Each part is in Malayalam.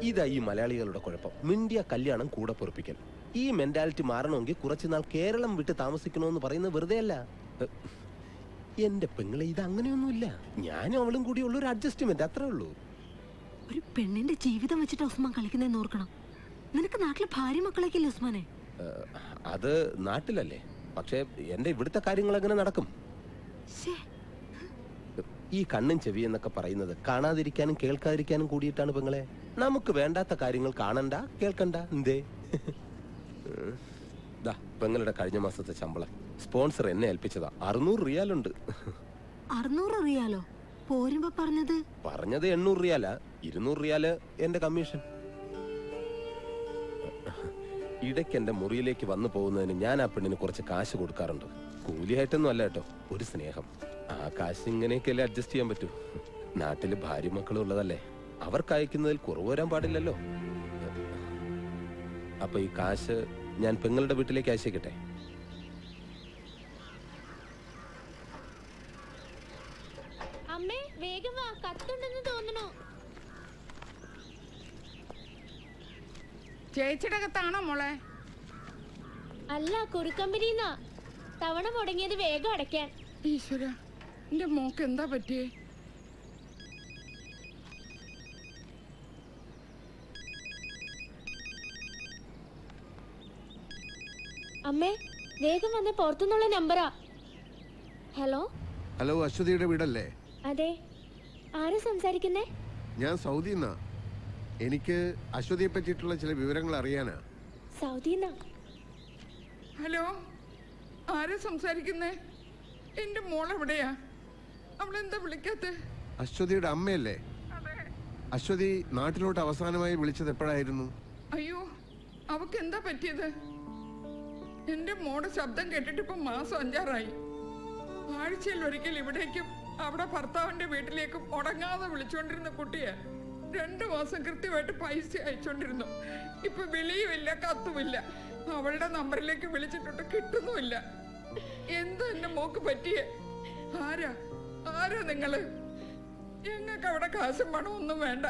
ഇതാ ഈ മലയാളികളുടെ കുഴപ്പം. മിണ്ടിയ കല്യാണം കൂടെ പൊറപ്പിക്കൽ. ഈ മെന്റാലിറ്റി മാറണമെങ്കിൽ കുറച്ചുനാൾ കേരളം വിട്ട് താമസിക്കണമെന്ന് പറയുന്നത് വെറുതെ അല്ല. എന്റെ പെങ്ങളെ, ഇത് അങ്ങനെയൊന്നുമില്ല. ഞാനും അവളും കൂടി ഉള്ള ഒരു അഡ്ജസ്റ്റ്മെന്റ്, അത്രേ ഉള്ളൂ. ഒരു പെണ്ണിന്റെ ജീവിതം വെച്ചിട്ട് ഉസ്മാൻ കളിക്കുന്നതെന്ന് ഓർക്കണം. നിനക്ക് നാട്ടിലെ ഭാര്യ മക്കളൊക്കെ ഇല്ലേ ഉസ്മാനെ? അത് നാട്ടിലല്ലേ, പക്ഷെ എന്റെ ഇവിടുത്തെ കാര്യങ്ങൾ എങ്ങനെ നടക്കും? ഈ കണ്ണും ചെവി എന്നൊക്കെ പറയുന്നത് കാണാതിരിക്കാനും കേൾക്കാതിരിക്കാനും കൂടിയിട്ടാണ് പെങ്ങളെ. നമുക്ക് വേണ്ടാത്ത കാര്യങ്ങൾ കാണണ്ട, കേൾക്കണ്ട. എന്തേ? പെങ്ങളുടെ കഴിഞ്ഞ മാസത്തെ ശമ്പളം സ്പോൺസർ എന്നെ ഏൽപ്പിച്ചതാ. 600 റിയാലുണ്ട്. 600 റിയാലോ? പോരുമ്പോ പറഞ്ഞത് 800 റിയാലാ. 200 റിയാല് എന്റെ കമ്മീഷൻ. ഇടയ്ക്ക് എന്റെ മുറിയിലേക്ക് വന്നു പോകുന്നതിന് ഞാൻ ആ പെണ്ണിന് കുറച്ച് കാശ് കൊടുക്കാറുണ്ട്. കൂലിയായിട്ടൊന്നും അല്ല കേട്ടോ, ഒരു സ്നേഹം. ആ കാശ് ഇങ്ങനെയൊക്കെയല്ലേ അഡ്ജസ്റ്റ് ചെയ്യാൻ പറ്റൂ. നാട്ടില് ഭാര്യ മക്കളും ഉള്ളതല്ലേ, അവർക്ക് അയക്കുന്നതിൽ കുറവ് വരാൻ പാടില്ലല്ലോ. അപ്പൊ ഈ കാശ് ഞാൻ പെങ്ങളുടെ വീട്ടിലേക്ക് അയച്ചേക്കട്ടെ? അമ്മേ, വേഗം വാ, കത്തുണ്ടെന്ന് തോന്നുന്നു. ചേച്ചിയുടെ കത്താണോ മോളെ? അല്ല, കുറിക്കമ്പനിന്നാ. തവണ മുടങ്ങിയത് വേഗം അടയ്ക്കാൻ. ഈശ്വര, എന്റെ മോക്ക് എന്താ പറ്റിയേ? അമ്മേ, വേഗം വന്ന് പുറത്തുനിന്നുള്ള നമ്പറാ. ഹലോ ഹലോ, അശ്വതിയുടെ വീടല്ലേ? അതെ, ആരാ സംസാരിക്കുന്നേ? ഞാൻ സൗദിന്നാ. എനിക്ക് അശ്വതിയെ പറ്റിയിട്ടുള്ള ചില വിവരങ്ങൾ അറിയാനാ. സൗദിന്നാ? ഹലോ, ആരാ സംസാരിക്കുന്നേ? എന്റെ മോൾ എവിടെയാ? അവളെന്താ വിളിക്കാത്ത? അശ്വതിയുടെ അമ്മയല്ലേ? അശ്വതി നാട്ടിലോട്ട് അവസാനമായി വിളിച്ചത് എപ്പോഴായിരുന്നു? അയ്യോ, അവക്ക് എന്താ പറ്റിയത്? എന്റെ മോടെ ശബ്ദം കേട്ടിട്ട് ഇപ്പൊ മാസം 5 ആഴ്ചയിൽ ഒരിക്കൽ ഇവിടേക്കും അവിടെ ഭർത്താവിന്റെ വീട്ടിലേക്കും ഉടങ്ങാതെ വിളിച്ചോണ്ടിരുന്ന കുട്ടിയെ 2 മാസം കൃത്യമായിട്ട് പൈസ അയച്ചോണ്ടിരുന്നു. ഇപ്പൊ വിളിയുമില്ല, കത്തുമില്ല. അവളുടെ നമ്പറിലേക്ക് വിളിച്ചിട്ട് കിട്ടുന്നുമില്ല. എന്താ എന്റെ മോക്ക് പറ്റിയേ? ആരാ നിങ്ങള്? ഞങ്ങൾക്ക് അവിടെ കാശും പണവും ഒന്നും വേണ്ട.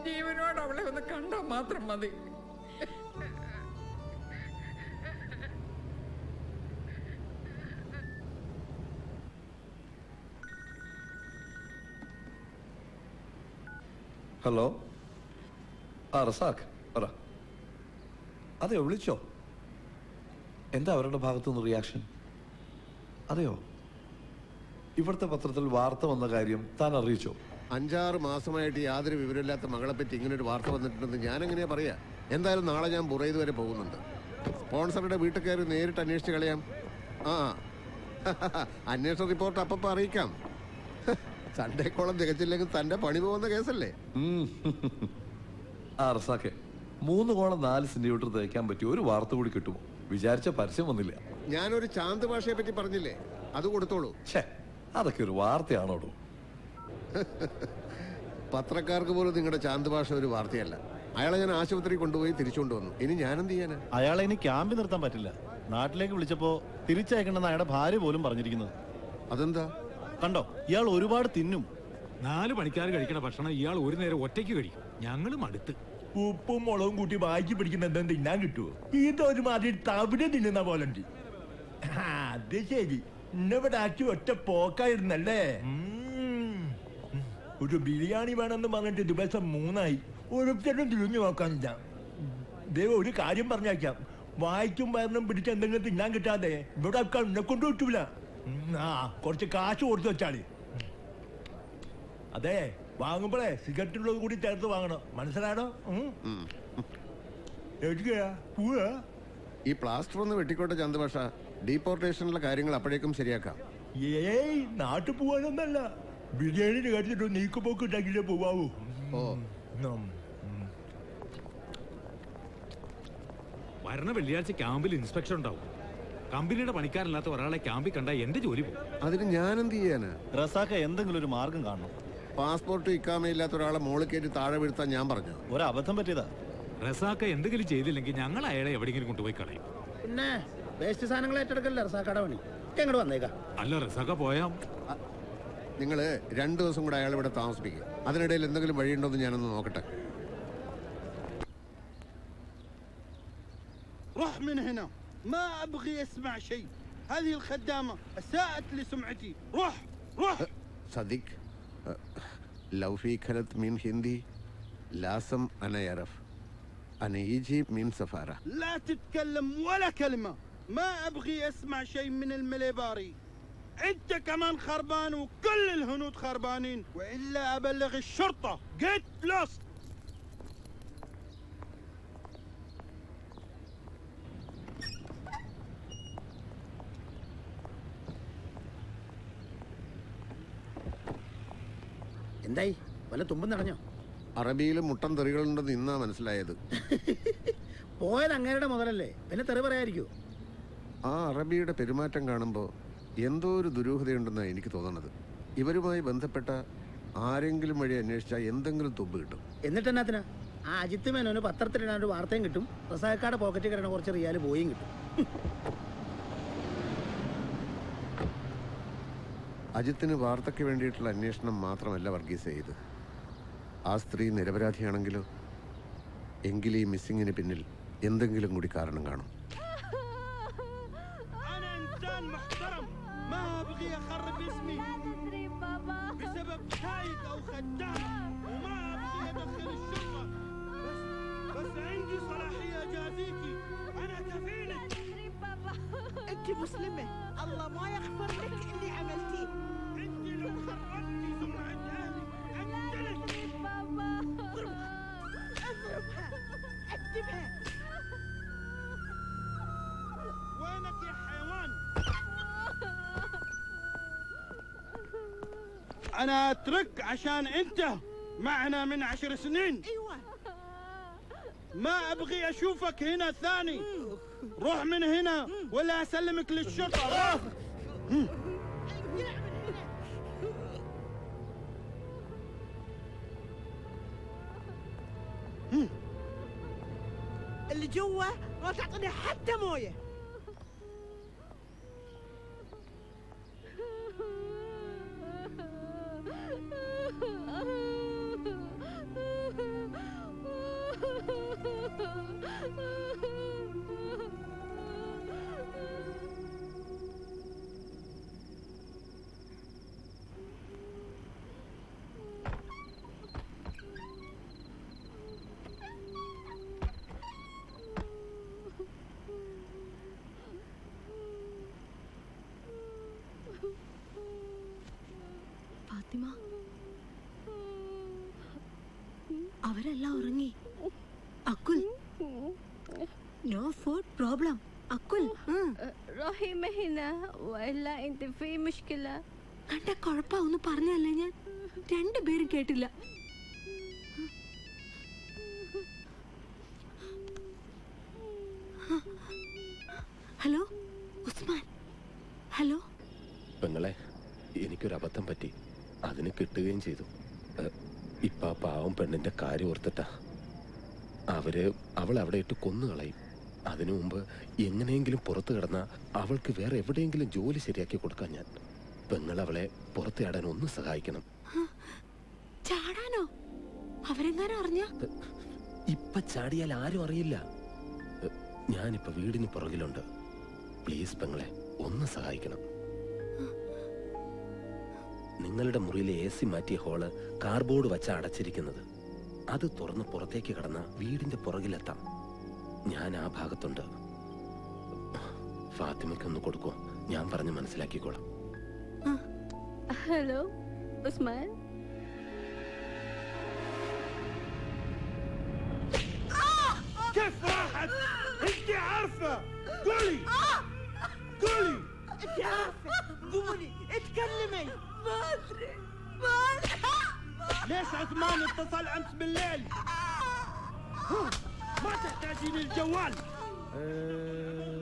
ജീവനോട് അവളെ ഒന്ന് കണ്ടാ മാത്രം മതി. ഹലോ, റസാഖ് പറ. അതെയോ, വിളിച്ചോ? എന്താ അവരുടെ ഭാഗത്തുനിന്ന് റിയാക്ഷൻ? അതെയോ, ഇവിടുത്തെ പത്രത്തിൽ വാർത്ത വന്ന കാര്യം താൻ അറിയിച്ചോ? 5-6 മാസമായിട്ട് യാതൊരു വിവരമില്ലാത്ത മകളെ പറ്റി ഇങ്ങനൊരു വാർത്ത വന്നിട്ടുണ്ടെന്ന് ഞാൻ എങ്ങനെയാ പറയാ? എന്തായാലും നാളെ ഞാൻ ബുറൈദ് വരെ പോകുന്നുണ്ട്. സ്പോൺസറുടെ വീട്ടിൽ കയറി നേരിട്ട് അന്വേഷിച്ച് കളയാം. അന്വേഷണ റിപ്പോർട്ട് അപ്പം അറിയിക്കാം. സൺഡേക്കോളം തികച്ചില്ലെങ്കിൽ തന്റെ പണി പോകുന്ന കേസല്ലേ? റസാഖെ, 3 കോളം 4 സെന്റിമീറ്റർ തയ്ക്കാൻ പറ്റിയ ഒരു വാർത്ത കൂടി കിട്ടുമോ? വിചാരിച്ച പരസ്യം വന്നില്ല. ഞാനൊരു ചാന്ത് ഭാഷയെ പറ്റി പറഞ്ഞില്ലേ, അത് കൊടുത്തോളൂ. അതൊക്കെ ഒരു വാർത്തയാണോടോ? പത്രക്കാർക്ക് പോലും നിങ്ങളുടെ ചാന്ത് ഭാഷ ഒരു വാർത്തയല്ല. അയാളെ ഞാൻ ആശുപത്രി കൊണ്ടുപോയി തിരിച്ചുകൊണ്ട് വന്നു. ഇനി ഞാനെന്ത് ചെയ്യാനാ? അയാളെ ഇനി ക്യാമ്പിൽ നിർത്താൻ പറ്റില്ല. നാട്ടിലേക്ക് വിളിച്ചപ്പോ തിരിച്ചയക്കണമെന്ന് അയാളുടെ ഭാര്യ പോലും പറഞ്ഞിരിക്കുന്നത്. അതെന്താ? കണ്ടോ, ഇയാൾ ഒരുപാട് തിന്നും. 4 പണിക്കാർ കഴിക്കണ ഭക്ഷണം ഇയാൾ ഒരു നേരം ഒറ്റയ്ക്ക് കഴിക്കും. ഞങ്ങളും അടുത്ത് ഉപ്പും മുളകും കൂട്ടി വായിച്ച് പിടിക്കുമ്പോ എന്താ തിന്നാൻ കിട്ടുമോ? ഇതൊരുമാതിരി തവിട് തിന്നുന്ന പോലെ ഉണ്ട്. അത് ശരി, ഇന്നിവിടെ ആക്കി ഒറ്റ പോക്കായിരുന്നല്ലേ? ഒരു ബിരിയാണി വേണമെന്ന് പറഞ്ഞിട്ട് ദിവസം 3 ഒരുത്തരും തിരിഞ്ഞു നോക്കാനില്ല. ദൈവം ഒരു കാര്യം പറഞ്ഞേക്കാം, വായിക്കും വയറിനും പിടിച്ച് എന്തെങ്കിലും തിന്നാൻ കിട്ടാതെ ഇവിടെ എന്നെ കൊണ്ട് കിട്ടൂല. കുറച്ച് കാശ് കൊടുത്തു വെച്ചാളി. അതെ, വാങ്ങുമ്പോഴേ സിഗരറ്റുള്ളത് കൂടി ചേർത്ത് വാങ്ങണം, മനസ്സിലാണോ? ഈ പ്ലാസ്റ്റർ ഒന്ന് വെട്ടിക്കോട്ടെ ചന്ദ്രഭാഷ. ഡീപ്പോർട്ടേഷനിലെ കാര്യങ്ങൾ അപ്പോഴേക്കും ശരിയാക്കാം. ഏയ്, നാട്ടിൽ പോവാനൊന്നല്ല, ബിരിയാണി കഴിച്ചിട്ട് നീക്കുപോക്ക് ഉണ്ടെങ്കിലേ പോവാവൂ. വരണ വെള്ളിയാഴ്ച ക്യാമ്പിൽ ഇൻസ്പെക്ഷൻ ഉണ്ടാവും. കമ്പനിയുടെ പണിക്കാരല്ലാത്ത ഒരാളെ ക്യാമ്പിൽ കണ്ടാൽ എന്റെ ജോലി പോകും. അതിന് ഞാൻ എന്ത് ചെയ്യാനാ? റസാഖ, എന്തെങ്കിലും ഒരു മാർഗം കാണണം. പാസ്പോർട്ട് ഇക്കാമയില്ലാത്ത ഒരാളെ മോളിൽ കയറ്റി താഴെ വീഴ്ത്താൻ ഞാൻ പറഞ്ഞു. ഒരു അബദ്ധം പറ്റിയതാ. റസാഖ എന്തെങ്കിലും ചെയ്തില്ലെങ്കിൽ ഞങ്ങൾ അയാളെ എവിടെയെങ്കിലും കൊണ്ടുപോയി കളയും. പിന്നെ വേസ്റ്റ് സാധനങ്ങൾ ഏറ്റെടുക്കല്ലേ റസാഖയുടെ പണി. എങ്ങോട്ട് വന്നേക്കാം. അല്ല, റസാഖ പോയാ നിങ്ങൾ 2 ദിവസം കൂടെ അയാൾ ഇവിടെ താമസിപ്പിക്കും. അതിനിടയിൽ എന്തെങ്കിലും വഴിയുണ്ടോ എന്ന് ഞാനൊന്ന് നോക്കട്ടെ. من هنا. ما ابغي اسمع شيء. هذه الخدامة اساءت لسمعتي. روح روح. صديق لو في كانت من هندي لازم أنا يعرف أنا يجي من سفارة. لا تتكلم ولا كلمة. ما ابغي اسمع شيء من المليباري. انت كمان خربان وكل الهنود خربانين، والا ابلغ الشرطة. Get lost. എന്തായി വല്ല തുമ്പും നടഞ്ഞോ? അറബിയിൽ മുട്ടൻ തെറികളുണ്ടെന്ന് ഇന്നാ മനസ്സിലായത്. പോയത് അങ്ങേരുടെ മുതലല്ലേ, പിന്നെ തെറി പറയാതിരിക്കൂ. ആ അറബിയുടെ പെരുമാറ്റം കാണുമ്പോൾ എന്തോ ഒരു ദുരൂഹതയുണ്ടെന്നാണ് എനിക്ക് തോന്നുന്നത്. ഇവരുമായി ബന്ധപ്പെട്ട ആരെങ്കിലും വഴി അന്വേഷിച്ചാൽ എന്തെങ്കിലും തുമ്പ് കിട്ടും. എന്നിട്ട് എന്നാത്തിനാ ആ അജിത്ത് മേനോന് പത്രത്തിലിടാൻ ഒരു വാർത്തയും കിട്ടും, റസാക്കാടെ പോക്കറ്റിൽ കിടന്ന കുറച്ച് റിയാൽ പോയും കിട്ടും. അജിത്തിന് വാർത്തയ്ക്ക് വേണ്ടിയിട്ടുള്ള അന്വേഷണം മാത്രമല്ല വർഗീസ് ചെയ്ത്. ആ സ്ത്രീ നിരപരാധിയാണെങ്കിലോ എങ്കിൽ ഈ മിസ്സിങ്ങിന് പിന്നിൽ എന്തെങ്കിലും കൂടി കാരണം കാണും. انت مسلمة، الله ما يغفر لك اللي عملتيه. انت لو خربتي سمعة اهلي اقتلك. بابا اضربها اكتبها. وينك يا حيوان؟ انا اترك عشان انت معنا من 10 سنين. ايوه ما ابغي اشوفك هنا ثاني. روح من هنا ولا اسلمك للشرطة. روح. اللي جوا ما تعطيني حتى مويه. ഫാത്തിമ, അവരെല്ലാം ഉറങ്ങി. അക്കുൽ, നോ ഫുഡ് പ്രോബ്ലം. അക്കുൽ, روحي ما هنا والا انت في مشكله. കണ്ട കുഴപ്പമൊന്നും പറഞ്ഞല്ലേ ഞാൻ? രണ്ടുപേരും കേട്ടില്ല. ഹലോ ഉസ്മാൻ. ഹലോ പെങ്ങളെ, എനിക്കൊരു അബദ്ധം പറ്റി. അതിന് കിട്ടുകയും ചെയ്തു. ഇപ്പൊ ആ പാവം പെണ്ണിന്റെ കാര്യം ഓർത്തിട്ടാ. അവൾ അവിടെ ഇട്ട് കൊന്നുകളയും. അതിനു മുമ്പ് എങ്ങനെയെങ്കിലും പുറത്തു കിടന്ന അവൾക്ക് വേറെ എവിടെയെങ്കിലും ജോലി ശരിയാക്കി കൊടുക്കാൻ ഞാൻ. പെങ്ങൾ അവളെ പുറത്ത് ചാടാൻ ഒന്ന് സഹായിക്കണം. ചാടാനോ? അവരെങ്ങാനും അറിഞ്ഞ? ഇപ്പൊ ചാടിയാൽ ആരും അറിയില്ല. ഞാനിപ്പോ വീടിന് പുറകിലുണ്ട്. പ്ലീസ് പെങ്ങളെ, ഒന്ന് സഹായിക്കണം. നിങ്ങളുടെ മുറിയിലെ AC മാറ്റിയ ഹോള് കാർബോർഡ് വച്ച അടച്ചിരിക്കുന്നത്. അത് തുറന്ന് പുറത്തേക്ക് കടന്ന വീടിന്റെ പുറകിലെത്താം. ഞാൻ ആ ഭാഗത്തുണ്ട്. ഫാത്തിമയ്ക്കൊന്ന് കൊടുക്കോ? ഞാൻ പറഞ്ഞ് മനസ്സിലാക്കിക്കോളാം. هلو عثمان. كيف راحت؟ انت عارفة. قولي قولي. انت عارفة، قولي اتكلمي. ما ادري. ليش عثمان اتصل امس بالليل؟ ما تحتاجين الجوال.